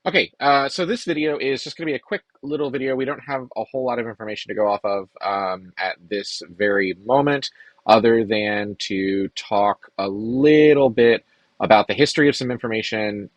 Okay, so this video is just going to be a quick little video. We don't have a whole lot of information to go off of at this very moment, other than to talk a little bit about the history of some information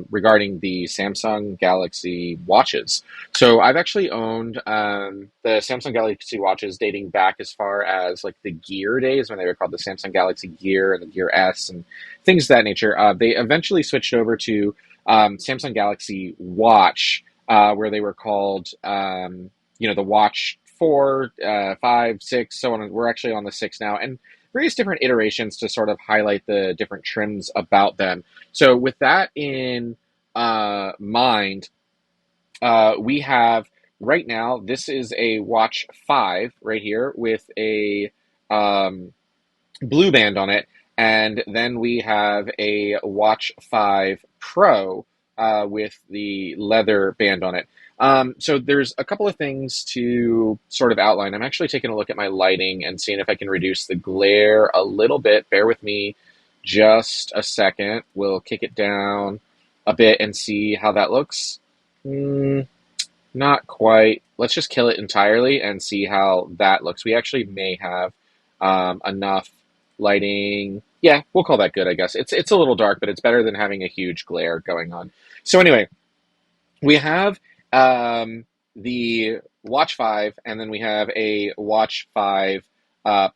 regarding the Samsung Galaxy watches. So I've actually owned the Samsung Galaxy watches dating back as far as like the Gear days when they were called the Samsung Galaxy Gear and the Gear S and things of that nature. They eventually switched over to Samsung Galaxy Watch, where they were called, the Watch 4, 5, 6, so on. We're actually on the 6 now, and various different iterations to sort of highlight the different trims about them. So, with that in mind, we have right now, this is a Watch 5 right here with a um, blue band on it. And then we have a Watch 5 Pro with the leather band on it. So there's a couple of things to sort of outline. I'm actually taking a look at my lighting and seeing if I can reduce the glare a little bit. Bear with me just a second. We'll kick it down a bit and see how that looks. Not quite. Let's just kill it entirely and see how that looks. We actually may have enough lighting. Yeah, we'll call that good, I guess. It's a little dark, but it's better than having a huge glare going on. So anyway, we have the Watch 5, and then we have a Watch 5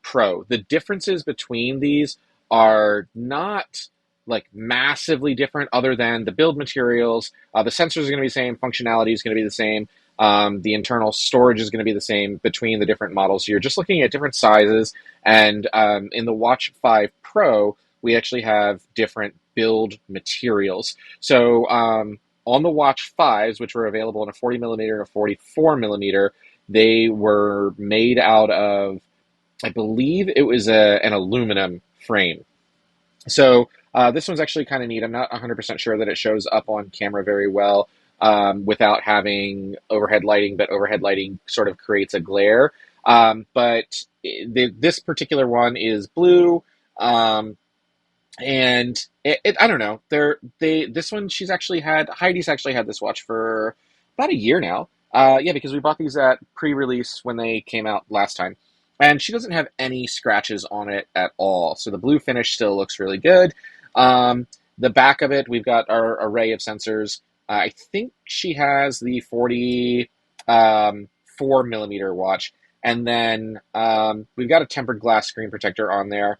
Pro. The differences between these are not like massively different, other than the build materials. The sensors are going to be the same, functionality is going to be the same. The internal storage is going to be the same between the different models. You're just looking at different sizes, and in the Watch 5 Pro, we actually have different build materials. So on the Watch 5s, which were available in a 40 millimeter and a 44 millimeter, they were made out of, I believe it was an aluminum frame. So this one's actually kind of neat. I'm not 100% sure that it shows up on camera very well without having overhead lighting, but overhead lighting sort of creates a glare. But this particular one is blue. And I don't know. This one, Heidi's actually had this watch for about a year now. Yeah, because we bought these at pre-release when they came out last time. And she doesn't have any scratches on it at all. So the blue finish still looks really good. The back of it, we've got our array of sensors. I think she has the 44 millimeter watch. And then we've got a tempered glass screen protector on there.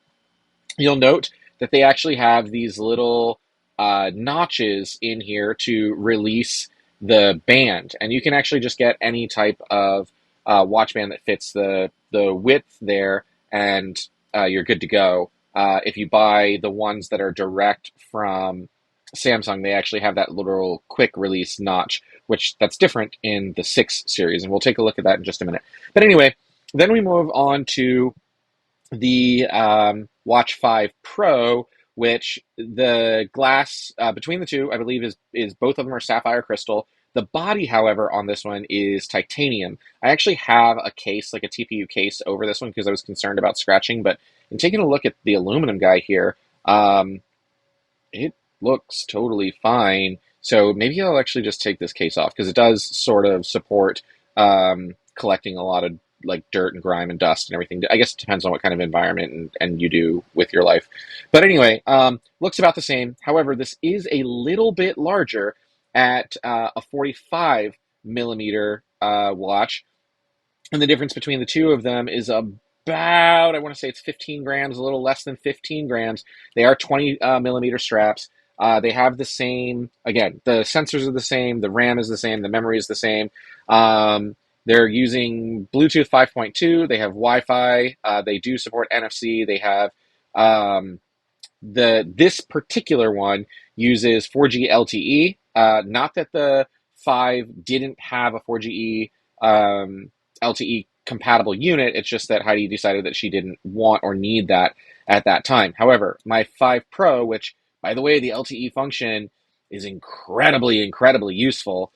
You'll note that they actually have these little notches in here to release the band. And you can actually just get any type of watch band that fits the width there, and you're good to go. If you buy the ones that are direct from Samsung, they actually have that little quick release notch, which that's different in the 6 series. And we'll take a look at that in just a minute. But anyway, then we move on to the Watch 5 Pro, which the glass between the two, I believe, is both of them are sapphire crystal. The body, however, on this one is titanium. I actually have a case, like a TPU case, over this one because I was concerned about scratching. But in taking a look at the aluminum guy here, it looks totally fine. So maybe I'll actually just take this case off because it does sort of support collecting a lot of like dirt and grime and dust and everything. I guess it depends on what kind of environment and you do with your life. But anyway, looks about the same. However, this is a little bit larger at a 45 millimeter watch. And the difference between the two of them is about, I want to say it's 15 grams, a little less than 15 grams. They are 20 millimeter straps. They have the same, again, the sensors are the same, the RAM is the same, the memory is the same. They're using Bluetooth 5.2. They have Wi-Fi. They do support NFC. They have this particular one uses 4G LTE. Not that the 5 didn't have a 4G LTE compatible unit. It's just that Heidi decided that she didn't want or need that at that time. However, my 5 Pro, which, by the way, the LTE function is incredibly, incredibly useful.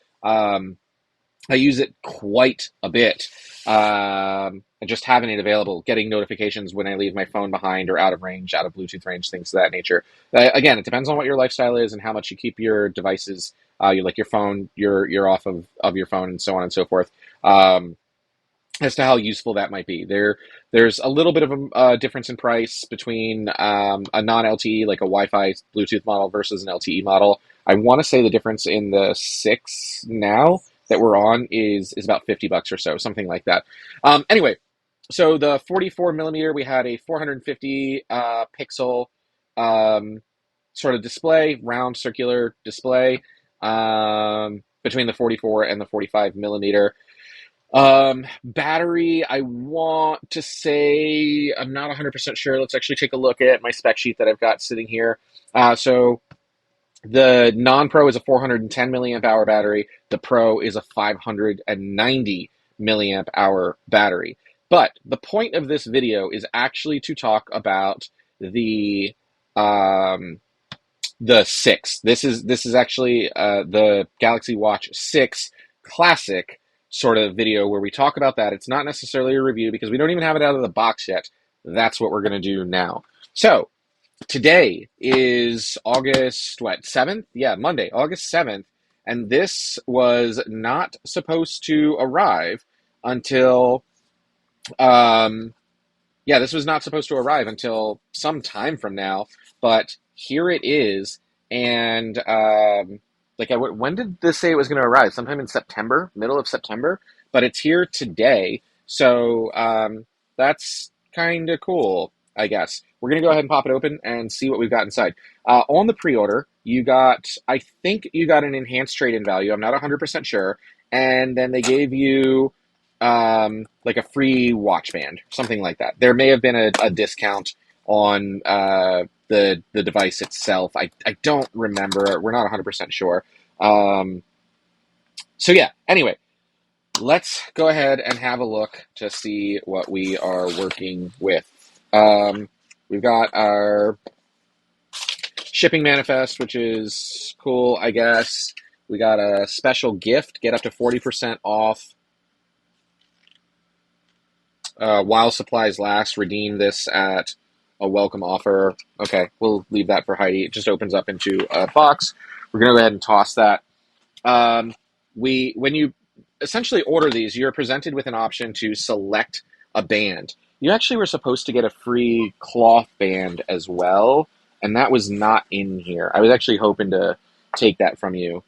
I use it quite a bit. And just having it available, getting notifications when I leave my phone behind or out of range, out of Bluetooth range, things of that nature. Again, it depends on what your lifestyle is and how much you keep your devices, you like your phone, you're off of your phone, and so on and so forth. Um, as to how useful that might be. There's a little bit of a difference in price between a non-LTE, like a Wi-Fi Bluetooth model, versus an LTE model. I want to say the difference in the 6 now that we're on is about $50 or so, something like that. Anyway, so the 44 millimeter, we had a 450 pixel sort of display, round circular display, between the 44 and the 45 millimeter. Battery, I want to say, I'm not 100% sure. Let's actually take a look at my spec sheet that I've got sitting here. So the non-Pro is a 410 milliamp hour battery. The Pro is a 590 milliamp hour battery. But the point of this video is actually to talk about the um, the 6. This is actually the Galaxy Watch 6 Classic sort of video where we talk about that. It's not necessarily a review because we don't even have it out of the box yet. That's what we're going to do now. So today is August, what, 7th? Yeah, Monday, August 7th. And this was not supposed to arrive until um, yeah, this was not supposed to arrive until some time from now, but here it is. And when did this say it was going to arrive? Sometime in September, middle of September, but it's here today. So that's kind of cool, I guess. We're going to go ahead and pop it open and see what we've got inside. On the pre-order, I think you got an enhanced trade-in value. I'm not 100% sure. And then they gave you like a free watch band, something like that. There may have been a discount on the device itself. I don't remember. We're not 100% sure. So yeah, anyway, let's go ahead and have a look to see what we are working with. We've got our shipping manifest, which is cool, I guess. We got a special gift, get up to 40% off while supplies last. Redeem this at a welcome offer. Okay, we'll leave that for Heidi. It just opens up into a box. We're going to go ahead and toss that. When you essentially order these, you're presented with an option to select a band. You actually were supposed to get a free cloth band as well, and that was not in here. I was actually hoping to take that from you,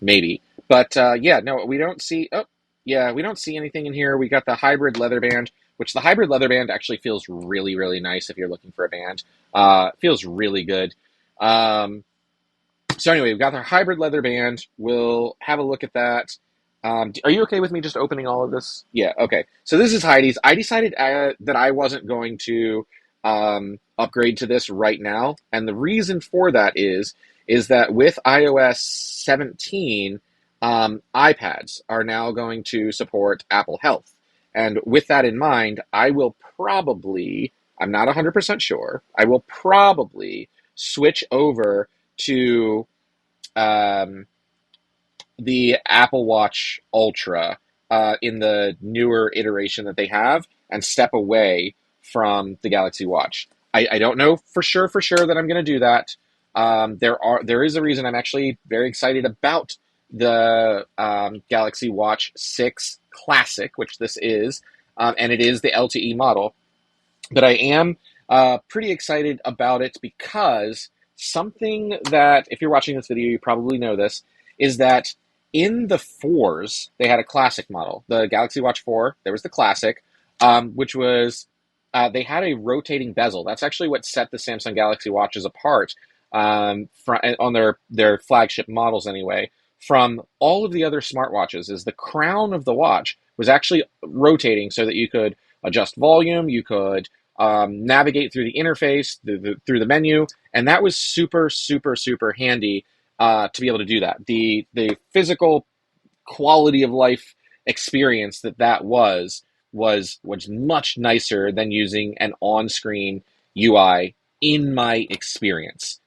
maybe. But yeah, no, we don't see. Oh, yeah, we don't see anything in here. We got the hybrid leather band, which the hybrid leather band actually feels really, really nice if you're looking for a band. It feels really good. So anyway, we've got our hybrid leather band. We'll have a look at that. Are you okay with me just opening all of this? Yeah, okay. So this is Heidi's. I decided that I wasn't going to upgrade to this right now. And the reason for that is that with iOS 17, iPads are now going to support Apple Health. And with that in mind, I will probably, I'm not 100% sure, I will probably switch over to the Apple Watch Ultra in the newer iteration that they have and step away from the Galaxy Watch. I don't know for sure that I'm going to do that. There is a reason I'm actually very excited about the Galaxy Watch 6 Classic, which this is, and it is the LTE model. But I am pretty excited about it because something that, if you're watching this video, you probably know this, is that in the 4s, they had a classic model. The Galaxy Watch 4, there was the classic, which was, they had a rotating bezel. That's actually what set the Samsung Galaxy Watches apart, on their flagship models anyway, from all of the other smartwatches, is the crown of the watch was actually rotating so that you could adjust volume, you could navigate through the interface, through the menu, and that was super, super, super handy to be able to do that. The physical quality of life experience that was much nicer than using an on-screen UI in my experience.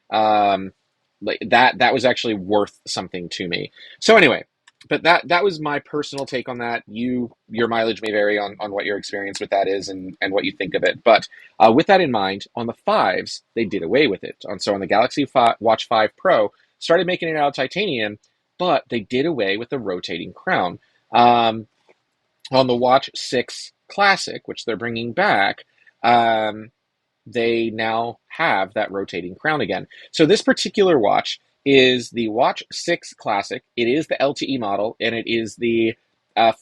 Like that was actually worth something to me. So anyway, but that was my personal take on that. Your mileage may vary on what your experience with that is and what you think of it. But with that in mind, on the fives, they did away with it. So on the Galaxy 5, Watch 5 Pro, started making it out of titanium, but they did away with the rotating crown. On the Watch 6 Classic, which they're bringing back, they now have that rotating crown again. So this particular watch is the Watch 6 Classic. It is the LTE model, and it is the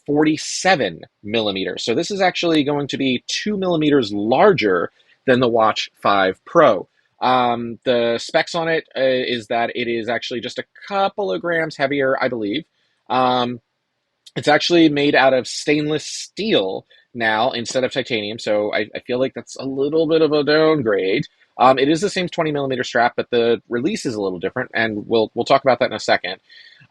47 millimeters. So this is actually going to be 2 millimeters larger than the Watch 5 Pro. The specs on it is that it is actually just a couple of grams heavier, I believe. It's actually made out of stainless steel now instead of titanium, so I feel like that's a little bit of a downgrade. It is the same 20 millimeter strap, but the release is a little different, and we'll talk about that in a second.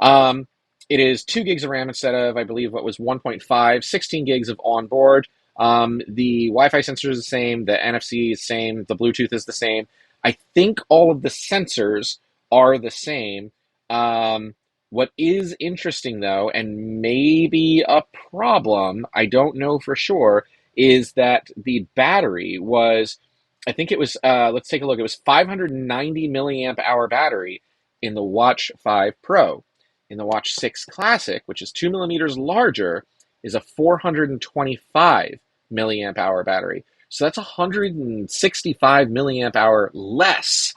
It is 2 gigs of RAM instead of, I believe, what was 1.5, 16 gigs of onboard. The Wi-Fi sensor is the same, the NFC is the same, the Bluetooth is the same. I think all of the sensors are the same. What is interesting, though, and maybe a problem, I don't know for sure, is that the battery was, I think it was, let's take a look, it was 590 milliamp hour battery in the Watch 5 Pro. In the Watch 6 Classic, which is 2 millimeters larger, is a 425 milliamp hour battery. So that's 165 milliamp hour less,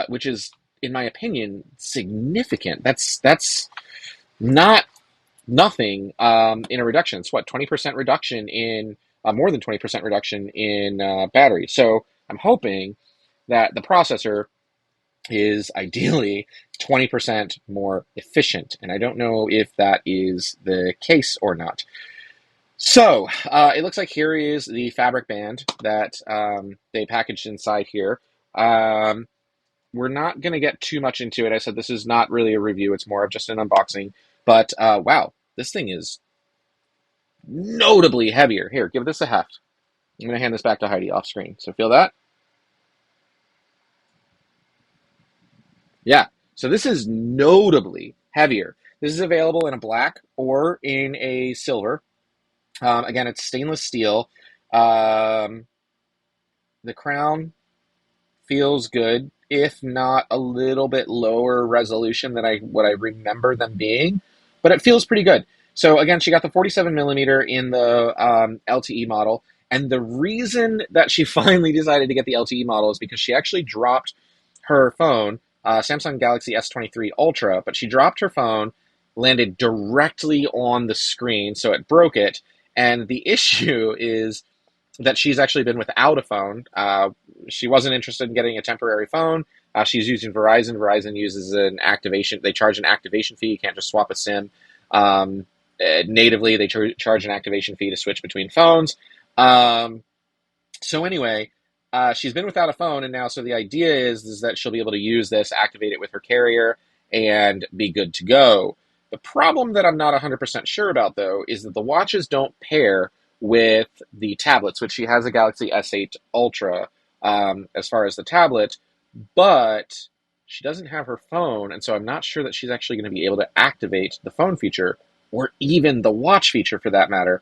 which is, in my opinion, significant. That's not nothing in a reduction. It's what, 20% reduction in, more than 20% reduction in battery. So I'm hoping that the processor is ideally 20% more efficient. And I don't know if that is the case or not. So it looks like here is the fabric band that they packaged inside here. We're not going to get too much into it. I said this is not really a review. It's more of just an unboxing. But wow, this thing is notably heavier. Here, give this a heft. I'm going to hand this back to Heidi off screen. So feel that? Yeah. So this is notably heavier. This is available in a black or in a silver. Again, it's stainless steel. The crown feels good, if not a little bit lower resolution than what I remember them being, but it feels pretty good. So again, she got the 47 millimeter in the LTE model, and the reason that she finally decided to get the LTE model is because she actually dropped her phone, Samsung Galaxy S23 Ultra, but she dropped her phone, landed directly on the screen, so it broke it, and the issue is that she's actually been without a phone. She wasn't interested in getting a temporary phone. She's using Verizon. Verizon uses an activation. They charge an activation fee. You can't just swap a SIM. Natively, they charge an activation fee to switch between phones. So anyway, she's been without a phone, and now so the idea is that she'll be able to use this, activate it with her carrier, and be good to go. The problem that I'm not 100% sure about, though, is that the watches don't pair with the tablets, which she has a Galaxy S8 Ultra as far as the tablet, but she doesn't have her phone, and so I'm not sure that she's actually going to be able to activate the phone feature, or even the watch feature for that matter.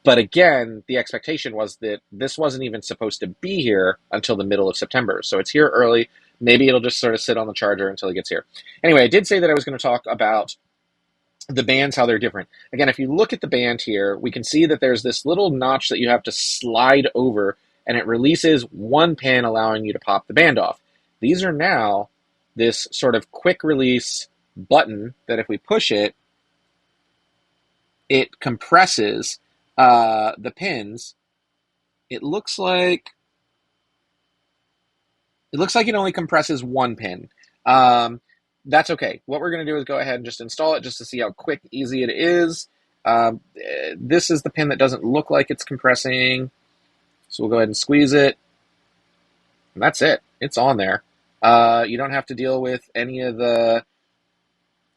But again, the expectation was that this wasn't even supposed to be here until the middle of September, so it's here early. Maybe it'll just sort of sit on the charger until it gets here. Anyway, I did say that I was going to talk about the bands, how they're different. Again, if you look at the band here, we can see that there's this little notch that you have to slide over, and it releases one pin, allowing you to pop the band off. These are now this sort of quick release button that if we push it, it compresses the pins. It looks like it only compresses one pin. That's okay. What we're going to do is go ahead and just install it just to see how quick, easy it is. This is the pin that doesn't look like it's compressing. So we'll go ahead and squeeze it. And that's it. It's on there. You don't have to deal with any of the...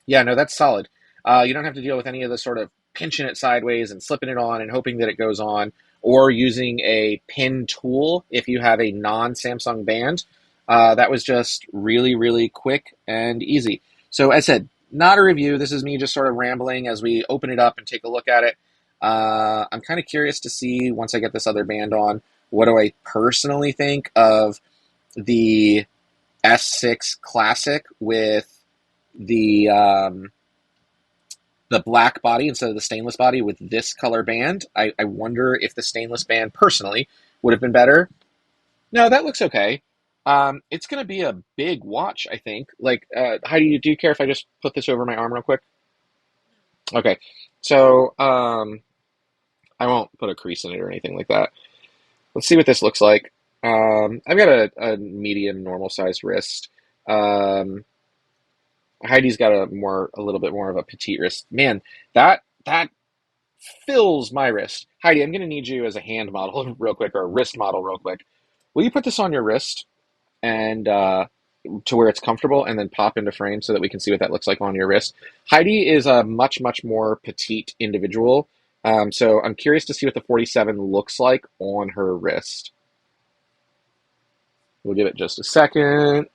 Yeah, no, that's solid. You don't have to deal with any of the sort of pinching it sideways and slipping it on and hoping that it goes on, or using a pin tool if you have a non-Samsung band. That was just really, really quick and easy. So as I said, not a review. This is me just sort of rambling as we open it up and take a look at it. I'm kind of curious to see, once I get this other band on, what do I personally think of the S6 Classic with the the black body instead of the stainless body with this color band. I wonder if the stainless band personally would have been better. No, that looks okay. It's going to be a big watch, I think. Like, Heidi, do you care if I just put this over my arm real quick? Okay. So, I won't put a crease in it or anything like that. Let's see what this looks like. I've got a medium, normal sized wrist. Um, Heidi's got a little bit more of a petite wrist. Man, that fills my wrist. Heidi, I'm going to need you as a hand model real quick, or a wrist model real quick. Will you put this on your wrist and to where it's comfortable, and then pop into frame so that we can see what that looks like on your wrist? Heidi is a much, much more petite individual, so I'm curious to see what the 47 looks like on her wrist. We'll give it just a second.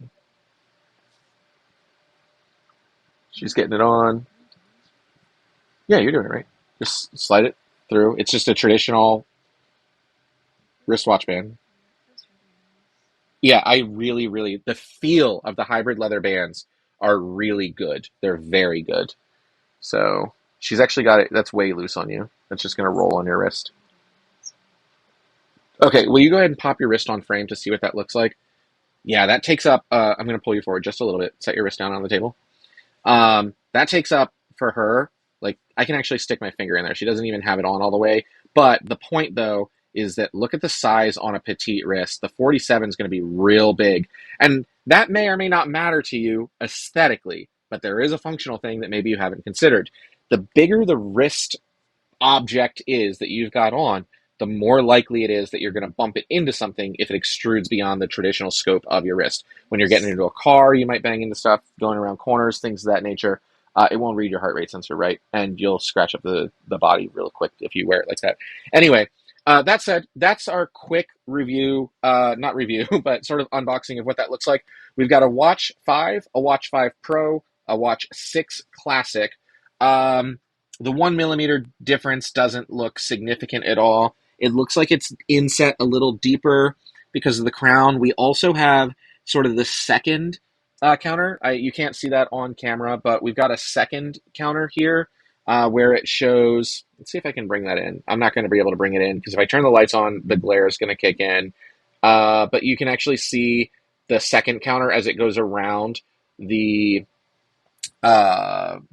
She's getting it on. Yeah, you're doing it right. Just slide it through. It's just a traditional wristwatch band. Yeah, I really, really, the feel of the hybrid leather bands are really good. They're very good. So she's actually got it. That's way loose on you. That's just going to roll on your wrist. Okay, will you go ahead and pop your wrist on frame to see what that looks like? Yeah, that takes up, I'm going to pull you forward just a little bit. Set your wrist down on the table. That takes up for her, like, I can actually stick my finger in there. She doesn't even have it on all the way. But the point, though, is that look at the size on a petite wrist. The 47 is going to be real big. And that may or may not matter to you aesthetically, but there is a functional thing that maybe you haven't considered. The bigger the wrist object is that you've got on, the more likely it is that you're going to bump it into something if it extrudes beyond the traditional scope of your wrist. When you're getting into a car, you might bang into stuff, going around corners, things of that nature. It won't read your heart rate sensor right, and you'll scratch up the body real quick if you wear it like that. Anyway, that said, that's our quick review, not review, but sort of unboxing of what that looks like. We've got a Watch 5, a Watch 5 Pro, a Watch 6 Classic. The 1 millimeter difference doesn't look significant at all. It looks like it's inset a little deeper because of the crown. We also have sort of the second counter. You can't see that on camera, but we've got a second counter here where it shows. Let's see if I can bring that in. I'm not going to be able to bring it in because if I turn the lights on, the glare is going to kick in. But you can actually see the second counter as it goes around the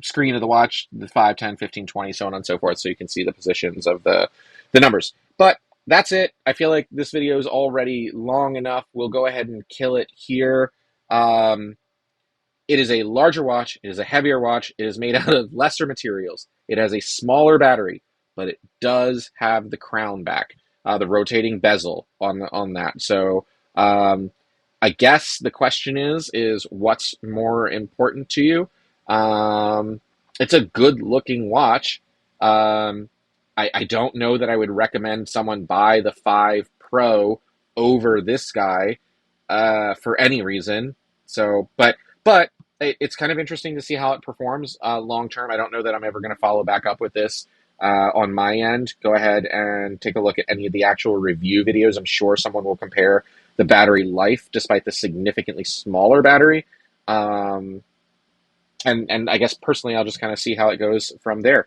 screen of the watch, the 5, 10, 15, 20, so on and so forth, so you can see the positions of the numbers. But that's it. I feel like this video is already long enough. We'll go ahead and kill it here. It is a larger watch. It is a heavier watch. It is made out of lesser materials. It has a smaller battery, but it does have the crown back, the rotating bezel on that. So I guess the question is what's more important to you? It's a good looking watch. I don't know that I would recommend someone buy the 5 Pro over this guy for any reason. So, but it's kind of interesting to see how it performs long term. I don't know that I'm ever going to follow back up with this on my end. Go ahead and take a look at any of the actual review videos. I'm sure someone will compare the battery life despite the significantly smaller battery. And I guess personally, I'll just kind of see how it goes from there.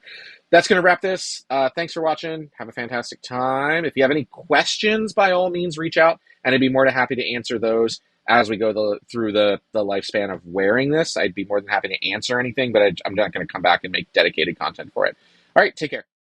That's going to wrap this. Thanks for watching. Have a fantastic time. If you have any questions, by all means, reach out, and I'd be more than happy to answer those as we go through the lifespan of wearing this. I'd be more than happy to answer anything, but I'm not going to come back and make dedicated content for it. All right, take care.